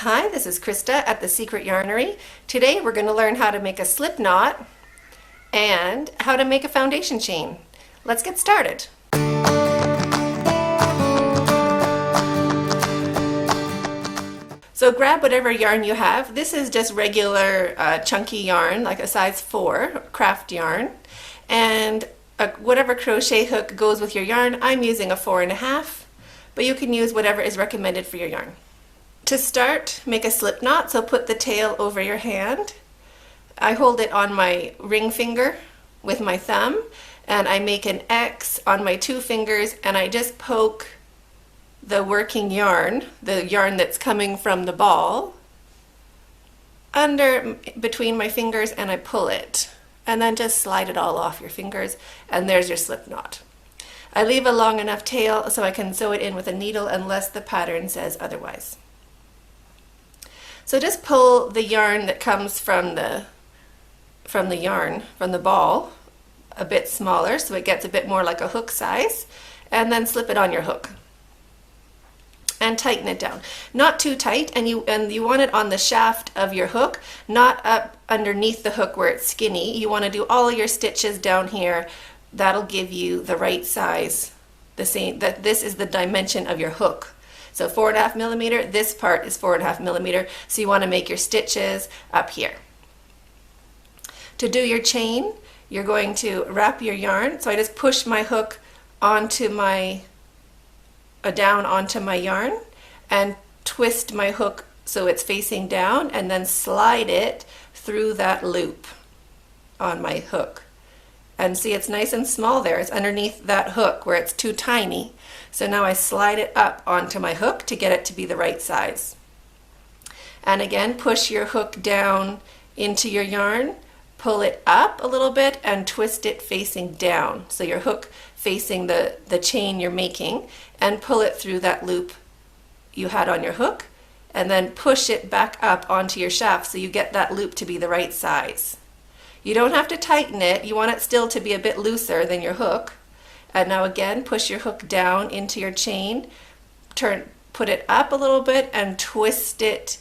Hi, this is Krista at the Secret Yarnery. Today we're going to learn how to make a slip knot and how to make a foundation chain. Let's get started. So grab whatever yarn you have. This is just regular chunky yarn, like a size 4 craft yarn, and whatever crochet hook goes with your yarn. I'm using a 4.5, but you can use whatever is recommended for your yarn. To start, make a slip knot, so put the tail over your hand. I hold it on my ring finger with my thumb, and I make an X on my 2 fingers, and I just poke the working yarn, the yarn that's coming from the ball, under between my fingers, and I pull it. And then just slide it all off your fingers, and there's your slip knot. I leave a long enough tail so I can sew it in with a needle unless the pattern says otherwise. So just pull the yarn that comes from the ball a bit smaller so it gets a bit more like a hook size, and then slip it on your hook and tighten it down. Not too tight, and you want it on the shaft of your hook, not up underneath the hook where it's skinny. You want to do all of your stitches down here. That'll give you the right size, this is the dimension of your hook. So 4.5 millimeter, this part is 4.5 millimeter, so you want to make your stitches up here. To do your chain, you're going to wrap your yarn. So I just push my hook onto down onto my yarn and twist my hook so it's facing down, and then slide it through that loop on my hook. And see, it's nice and small there. It's underneath that hook where it's too tiny. So now I slide it up onto my hook to get it to be the right size. And again, push your hook down into your yarn, pull it up a little bit, and twist it facing down. So your hook facing the chain you're making, and pull it through that loop you had on your hook, and then push it back up onto your shaft so you get that loop to be the right size. You don't have to tighten it. You want it still to be a bit looser than your hook. And now again, push your hook down into your chain, put it up a little bit, and twist it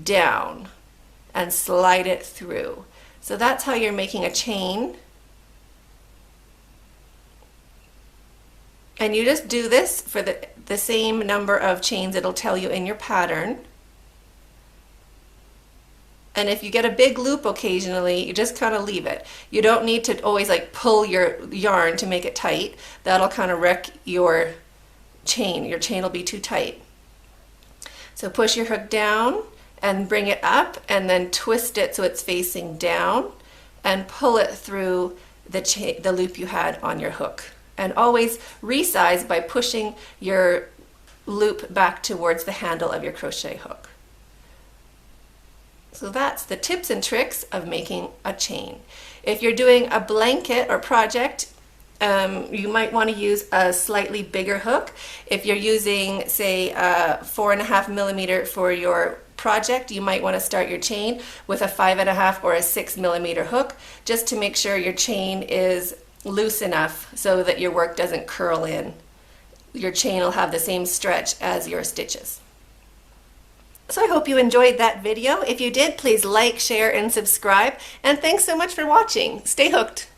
down and slide it through. So that's how you're making a chain. And you just do this for the same number of chains it'll tell you in your pattern. And if you get a big loop occasionally, you just kind of leave it. You don't need to always like pull your yarn to make it tight. That'll kind of wreck your chain. Your chain will be too tight. So push your hook down and bring it up, and then twist it so it's facing down, and pull it through the loop you had on your hook. And always resize by pushing your loop back towards the handle of your crochet hook. So that's the tips and tricks of making a chain. If you're doing a blanket or project, you might want to use a slightly bigger hook. If you're using, say, 4.5 millimeter for your project, you might want to start your chain with a 5.5 or a 6 millimeter hook, just to make sure your chain is loose enough so that your work doesn't curl in. Your chain will have the same stretch as your stitches. So I hope you enjoyed that video. If you did, please like, share, and subscribe. And thanks so much for watching. Stay hooked.